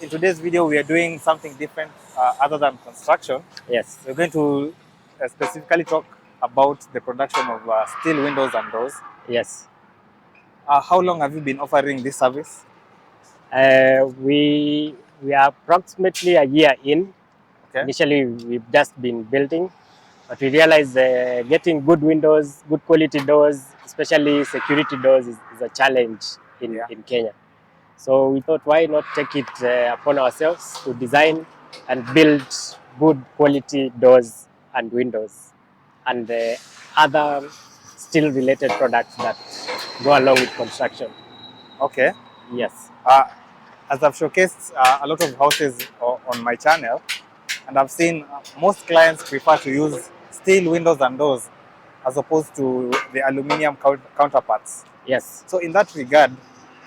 In today's video, we are doing something different other than construction. Yes. We're going to specifically talk about the production of steel windows and doors. Yes. How long have you been offering this service? We are approximately a year in. Okay. Initially, we've just been building, but we realized getting good windows, good quality doors, especially security doors, is a challenge in Kenya. So we thought, why not take it upon ourselves to design and build good quality doors and windows and other steel-related products that go along with construction. Okay. Yes. As I've showcased a lot of houses on my channel, and I've seen most clients prefer to use steel windows and doors as opposed to the aluminium counterparts. Yes. So in that regard,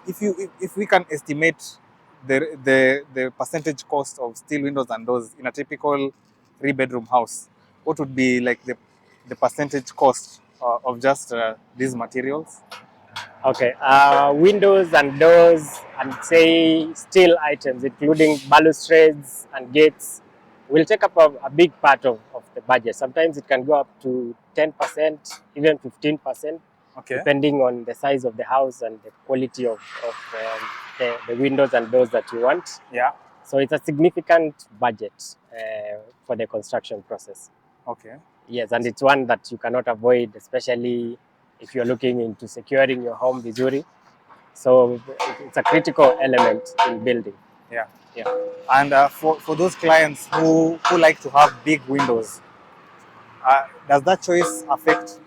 if we can estimate the percentage cost of steel windows and doors in a typical 3-bedroom house, what would be like the percentage cost of just these materials? Okay. Windows and doors and say steel items, including balustrades and gates, will take up a big part of the budget. Sometimes it can go up to 10%, even 15%, Okay. depending on the size of the house and the quality of the windows and doors that you want. Yeah. So it's a significant budget for the construction process. Okay. Yes, and it's one that you cannot avoid, especially if you're looking into securing your home vizuri. So it's a critical element in building. Yeah. Yeah. And for those clients who like to have big windows, does that choice affect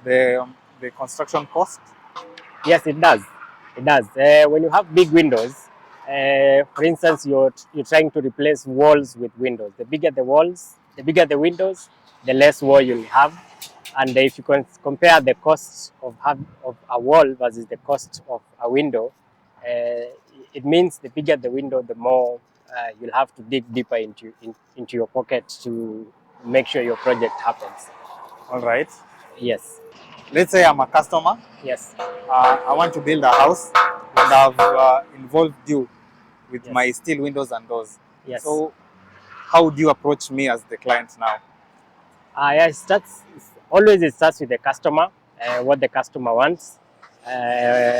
the construction cost? Yes, it does. It does. When you have big windows, for instance, you're trying to replace walls with windows. The bigger the walls, the bigger the windows, the less wall you'll have. And if you can compare the cost of a wall versus the cost of a window, it means the bigger the window, the more you'll have to dig deeper into your pocket to make sure your project happens. All right. Yes. Let's say I'm a customer. Yes. I want to build a house, and I've involved you with my steel windows and doors. Yes. So how do you approach me as the client now? Yeah, it starts with the customer, what the customer wants.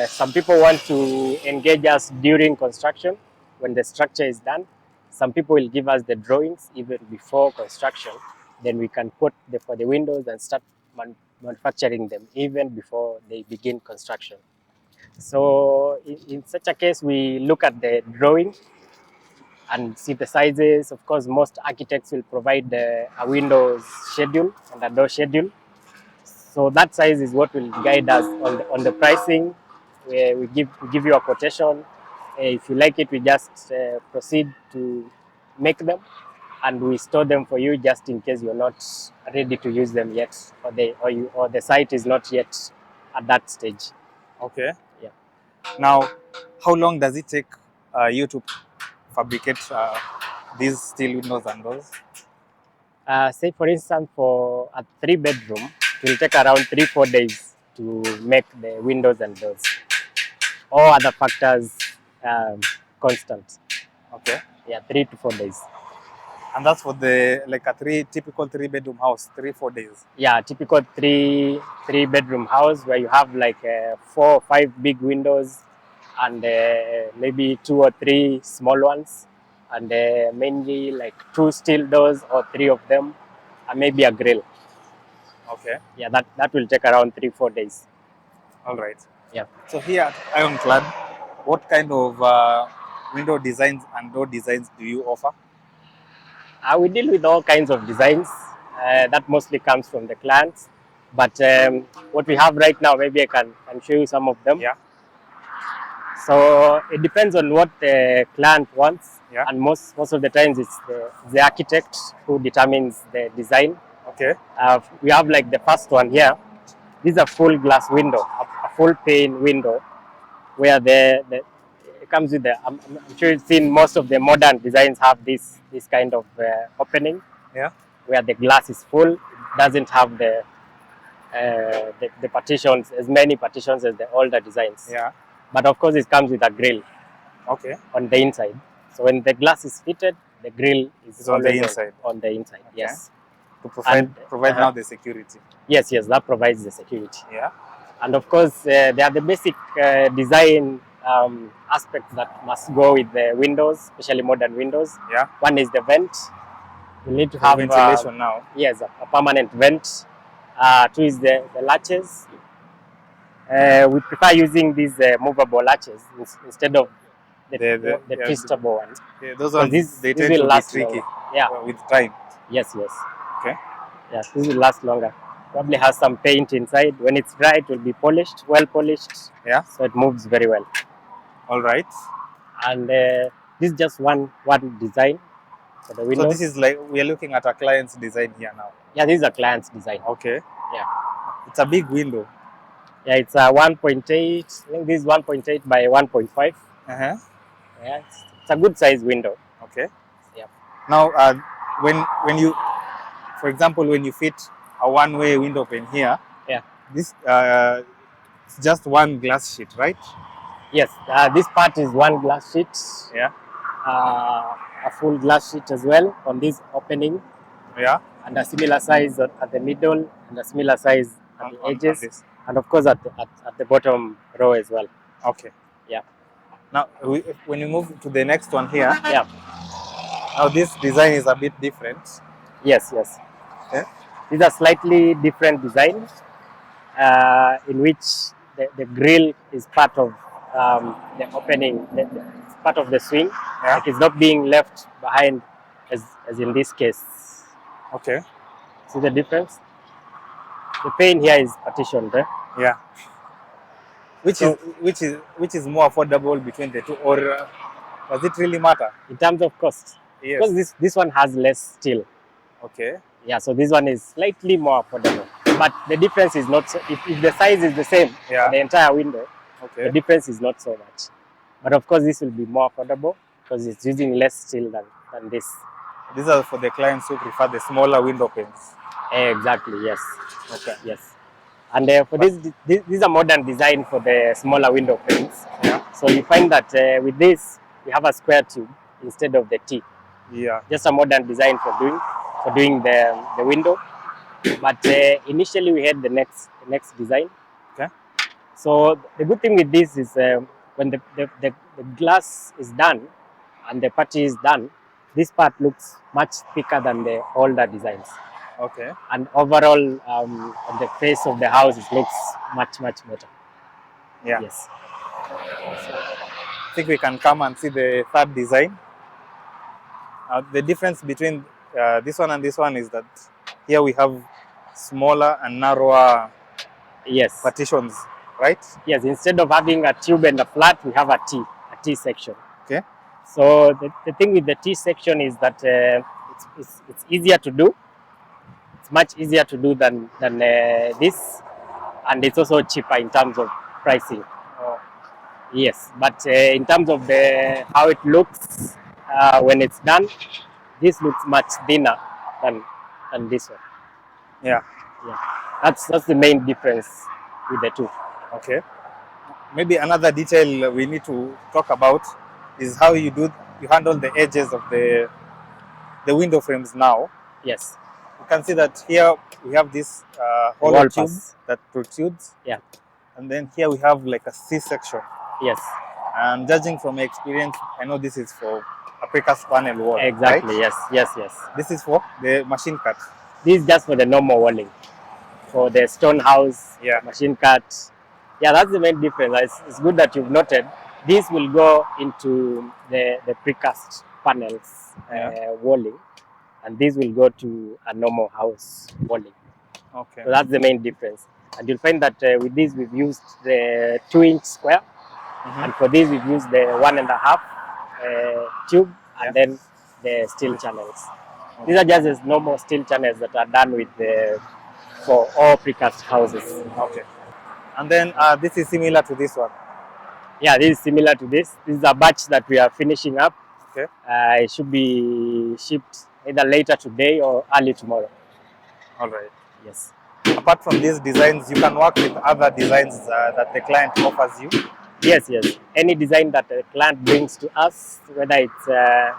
Some people want to engage us during construction when the structure is done. Some people will give us the drawings even before construction. Then we can put for the windows and start manufacturing them even before they begin construction. So in such a case, we look at the drawing and see the sizes. Of course, most architects will provide a windows schedule and a door schedule. So that size is what will guide us on the pricing. We give you a quotation. If you like it, we just proceed to make them, and we store them for you just in case you're not ready to use them yet, or the site is not yet at that stage. Okay. Yeah. Now, how long does it take you to fabricate these steel windows and doors? Say for instance, for a 3-bedroom, it will take around 3-4 days to make the windows and doors. All other factors constant. Okay. Yeah, 3 to 4 days. And that's for the typical 3-bedroom house, 3-4 days. Yeah, typical three-bedroom house where you have like 4 or 5 big windows and maybe 2 or 3 small ones, and mainly like 2 steel doors or 3 of them, and maybe a grill. Okay. Yeah, that will take around 3-4 days. All right. Yeah. So here at Ironclad, what kind of window designs and door designs do you offer? We deal with all kinds of designs. That mostly comes from the clients. But what we have right now, maybe I can show you some of them. Yeah. So it depends on what the client wants. Yeah. And most of the times it's the architect who determines the design. Okay. We have like the first one here. This is a full glass window, a full pane window, where it comes with I'm sure you've seen most of the modern designs have this kind of opening. Yeah. Where the glass is full. It doesn't have the partitions, as many partitions as the older designs. Yeah. But of course, it comes with a grill. Okay. On the inside. So when the glass is fitted, the grill is It's on the always inside. on the inside. Okay. Yes. To provide And, now the security. Yes, that provides the security. Yeah. And of course, there are the basic design aspects that must go with the windows, especially modern windows. Yeah. One is the vent. You need to The have ventilation now. Yes, a permanent vent. Two is the latches. We prefer using these movable latches instead of the twistable ones. Yeah, those ones they tend will to be last tricky. longer. Yeah. With time. Yes. Okay. Yes, this will last longer. Probably has some paint inside. When it's dry, it will be polished, well polished. Yeah. So it moves very well. All right. And this is just one design for the windows. So this is like we are looking at a client's design here now. Yeah, this is a client's design. Okay. Yeah. It's a big window. Yeah, it's a 1.8. I think this is 1.8 by 1.5. Yeah, it's a good size window. Okay. Yeah. Now, when you, for example, when you fit a one-way window pane here, this it's just one glass sheet, right? Yes, this part is one glass sheet. Yeah. A full glass sheet as well on this opening. Yeah. And a similar size at the middle, and a similar size at the edges, and of course at the bottom row as well. Okay. Yeah. Now, when you move to the next one here, yeah. Now this design is a bit different. Yes. Okay. These are slightly different designs, in which the grill is part of the opening, it's part of the swing. Yeah. Like it's not being left behind, as in this case. Okay. See the difference? The pane here is partitioned. Yeah. Which is more affordable between the two, or does it really matter in terms of cost? Yes. Because this one has less steel. Okay. Yeah, so this one is slightly more affordable. But the difference is not so, if the size is the same for the entire window, the difference is not so much. But of course, this will be more affordable because it's using less steel than this. These are for the clients who prefer the smaller window panes. Exactly, yes. Okay. Yes. And for this is a modern design for the smaller window panes. Yeah. So you find that with this, we have a square tube instead of the T. Yeah. Just a modern design for doing the window. But initially we had the next design. Okay. So the good thing with this is when the glass is done and the putty is done, this part looks much thicker than the older designs. Okay. And overall, on the face of the house, it looks much better. Yeah. Yes. I think we can come and see the third design. The difference between this one and this one is that here we have smaller and narrower partitions, right? Yes, instead of having a tube and a flat, we have a T section. Okay. So the thing with the T section is that it's easier to do. It's much easier to do than this, and it's also cheaper in terms of pricing. Oh. Yes, but in terms of how it looks when it's done, this looks much thinner than this one. Yeah. That's the main difference with the two. Okay. Maybe another detail we need to talk about is how you handle the edges of the window frames now. Yes. You can see that here we have this hollow tube that protrudes. Yeah. And then here we have like a C section. Yes. And judging from my experience, I know this is for a precast panel wall. Exactly. Right? Yes. This is for the machine cut. This is just for the normal walling. For the stone house, machine cut. Yeah, that's the main difference. It's good that you've noted. This will go into the precast panels walling, and this will go to a normal house walling. Okay. So that's the main difference. And you'll find that with this we've used the 2-inch square, and for this we've used the 1.5 tube, and then the steel channels. These are just as normal steel channels that are done with for all precast houses. Okay. And then this is similar to this one. Yeah, this is similar to this. This is a batch that we are finishing up. Okay. It should be shipped either later today or early tomorrow. All right. Yes. Apart from these designs, you can work with other designs that the client offers you. Yes, yes. Any design that the client brings to us, whether it's the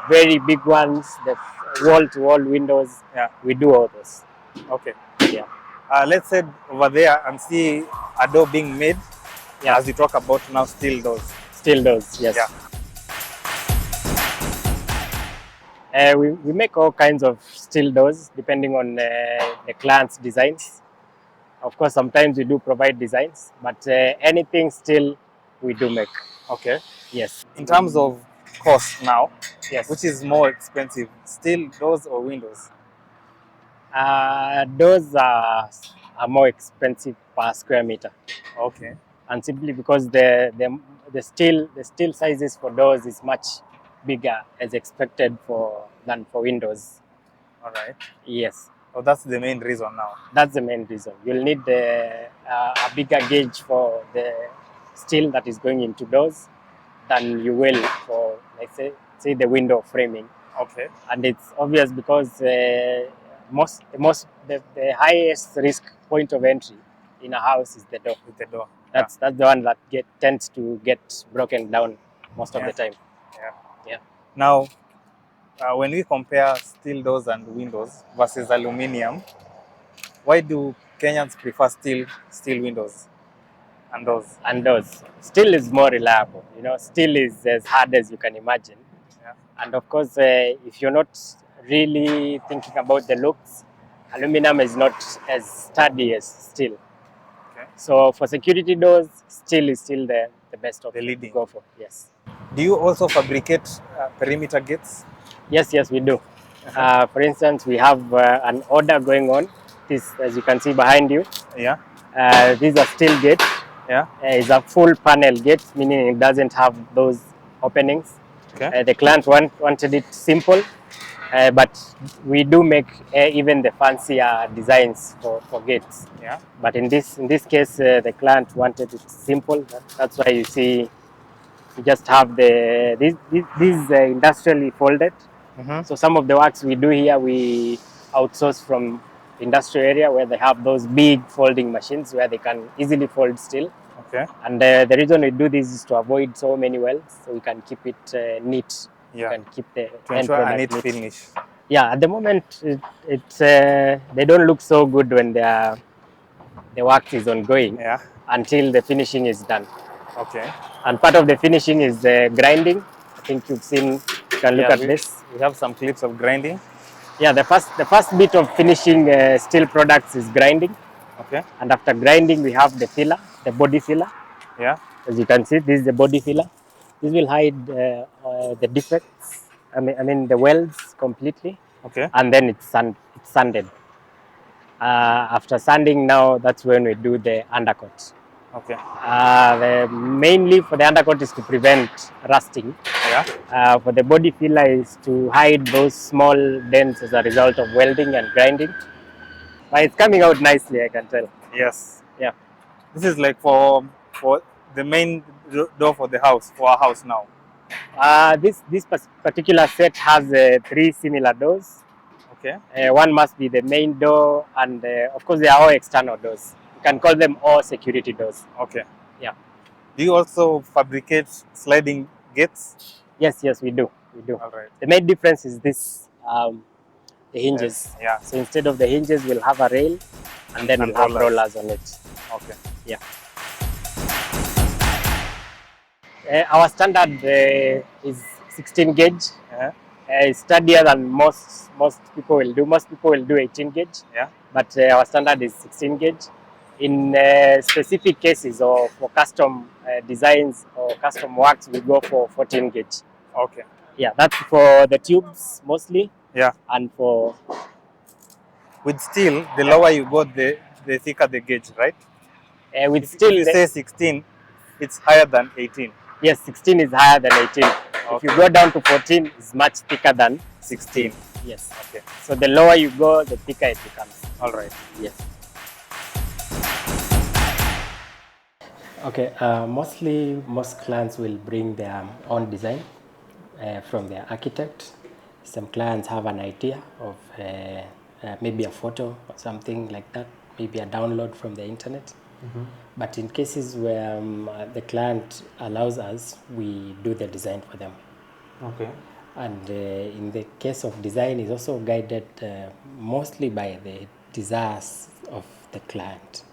very big ones, the wall-to-wall windows, Yeah. we do all those. Okay. Yeah. Let's head over there and see a door being made. Yeah. As you talk about now, steel doors. Still does, yes. Yeah. We make all kinds of steel doors depending on the client's designs. Of course, sometimes we do provide designs, but anything still we do make. Okay. Yes. In terms of cost now, Yes. which is more expensive, steel doors or windows? Doors are more expensive per square meter, Okay. and simply because the steel sizes for doors is much bigger as expected than for windows. All right. Yes. So that's the main reason now. That's the main reason. You'll need a bigger gauge for the steel that is going into doors than you will for, like say the window framing. Okay. And it's obvious because the highest risk point of entry in a house is the door. With the door. That's the one that tends to get broken down most of Yeah. the time. Yeah. Yeah. Now, when we compare steel doors and windows versus aluminium, why do Kenyans prefer steel windows and doors? And doors. Steel is more reliable. Steel is as hard as you can imagine. Yeah. And of course, if you're not really thinking about the looks, aluminum is not as sturdy as steel. Okay. So for security doors, steel is still the best option leading. to go for. Yes. Do you also fabricate perimeter gates? Yes, we do. For instance, we have an order going on. This, as you can see behind you, Yeah. these are steel gates. Yeah. It's a full panel gate, meaning it doesn't have those openings. Okay. The client wanted it simple, but we do make even the fancier designs for gates. Yeah. But in this case, the client wanted it simple. That's why you see we just have these industrially folded. Mm-hmm. So some of the works we do here, we outsource from industrial area where they have those big folding machines where they can easily fold steel. Okay. And the reason we do this is to avoid so many welds, so we can keep it neat. Yeah. We can keep the To end ensure a product neat finish. Yeah, at the moment they don't look so good when the work is ongoing Yeah. until the finishing is done. Okay. And part of the finishing is grinding. I think you've seen. You can look at this. We have some clips of grinding. Yeah, the first bit of finishing steel products is grinding. Okay. And after grinding, we have the filler, the body filler. Yeah. As you can see, this is the body filler. This will hide the defects. I mean the welds completely. Okay. And then it's sanded. After sanding, now that's when we do the undercut. Okay. Mainly for the undercut is to prevent rusting. Yeah. For the body filler is to hide those small dents as a result of welding and grinding. But it's coming out nicely, I can tell. Yes. Yeah. This is like for the main door for the house, for our house now. This particular set has 3 similar doors. Okay. One must be the main door, and of course they are all external doors. You can call them all security doors. Okay. Yeah. Do you also fabricate sliding gates? Yes, we do. All right. The main difference is this, the hinges. Yes. Yeah. So instead of the hinges, we'll have a rail, and then we'll have rollers on it. Okay. Yeah. Our standard is 16 gauge. Yeah. It's sturdier than most people will do. Most people will do 18 gauge. Yeah. But our standard is 16 gauge. In specific cases or for custom designs or custom works, we go for 14 gauge. Okay. Yeah, that's for the tubes mostly. Yeah. And for with steel, the lower you go, the thicker the gauge, right? With steel, if you say 16, it's higher than 18. Yes, 16 is higher than 18. Okay. If you go down to 14, it's much thicker than 16. Yes. Okay. So the lower you go, the thicker it becomes. All right. Yes. Okay. Most clients will bring their own design from their architect. Some clients have an idea of maybe a photo or something like that, maybe a download from the internet. But in cases where the client allows us, we do the design for them. Okay. And in the case of design, is also guided mostly by the desires of the client.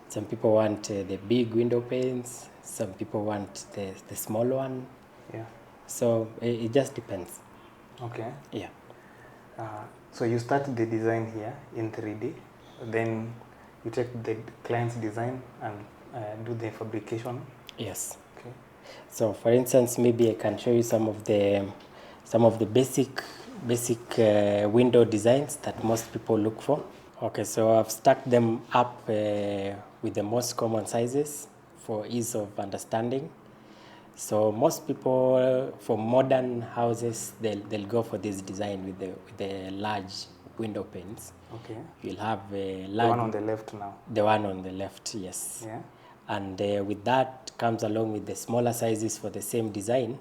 Some people want the big window panes, some people want the small one. Yeah. So it just depends. Okay. Yeah. So you start the design here in 3D, then you take the client's design and do the fabrication. Yes. Okay. So for instance, maybe I can show you some of the basic window designs that most people look for. Okay, so I've stacked them up with the most common sizes for ease of understanding. So most people for modern houses, they'll go for this design with the large window panes. Okay. You'll have a The large one on the left now. the one on the left, yes. Yeah. And with that comes along with the smaller sizes for the same design,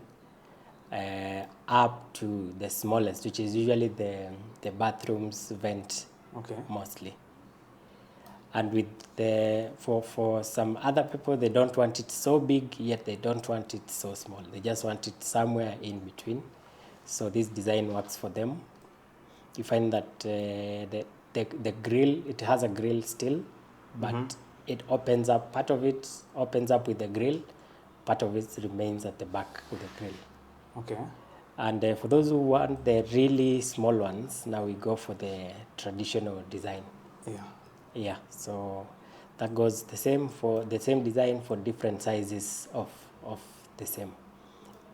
up to the smallest, which is usually the bathrooms vent. Okay. Mostly. And with for some other people, they don't want it so big, yet they don't want it so small. They just want it somewhere in between. So this design works for them. You find that the grill, it has a grill still, but it opens up. Part of it opens up with the grill, part of it remains at the back with the grill. Okay. And for those who want the really small ones, now we go for the traditional design. Yeah. Yeah, so that goes the same for the same design for different sizes of the same,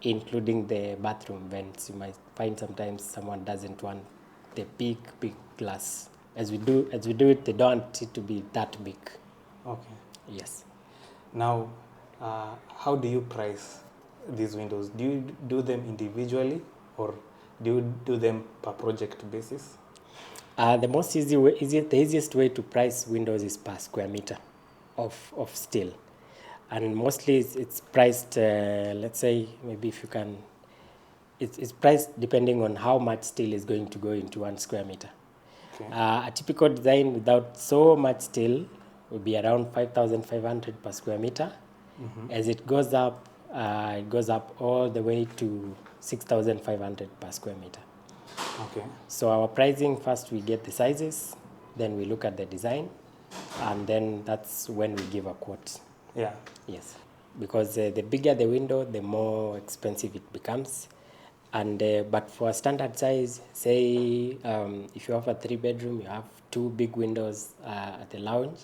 including the bathroom vents. You might find sometimes someone doesn't want the big glass. As we do it, they don't want it to be that big. Okay. Yes. Now, how do you price these windows? Do you do them individually or do you do them per project basis? The easiest way to price windows is per square meter of steel, and mostly it's priced. Let's say maybe if you can, it's priced depending on how much steel is going to go into 1 square meter. Okay. A typical design without so much steel would be around 5,500 per square meter. As it goes up all the way to 6,500 per square meter. Okay. So our pricing, first we get the sizes, then we look at the design, and then that's when we give a quote. Yeah. Yes, because the bigger the window, the more expensive it becomes. And but for a standard size, say if you have a 3-bedroom, you have 2 big windows at the lounge.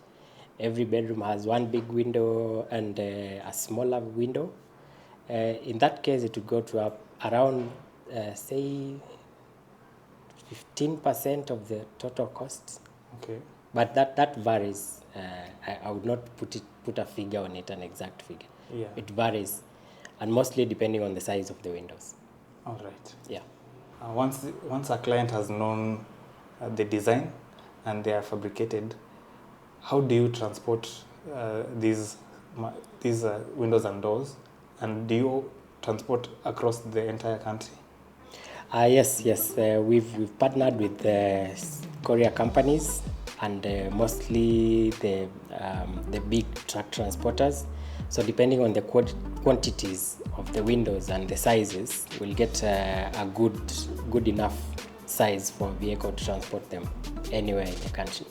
Every bedroom has 1 big window and a smaller window. In that case, it would go to up around say 15% of the total cost. Okay. But that varies. I would not put a figure on it, an exact figure. Yeah. It varies, and mostly depending on the size of the windows. All right. Yeah. Once a client has known the design and they are fabricated, how do you transport these windows and doors, and do you transport across the entire country? Yes. We've partnered with courier companies and mostly the big truck transporters. So depending on the quantities of the windows and the sizes, we'll get a good enough size for a vehicle to transport them anywhere in the country.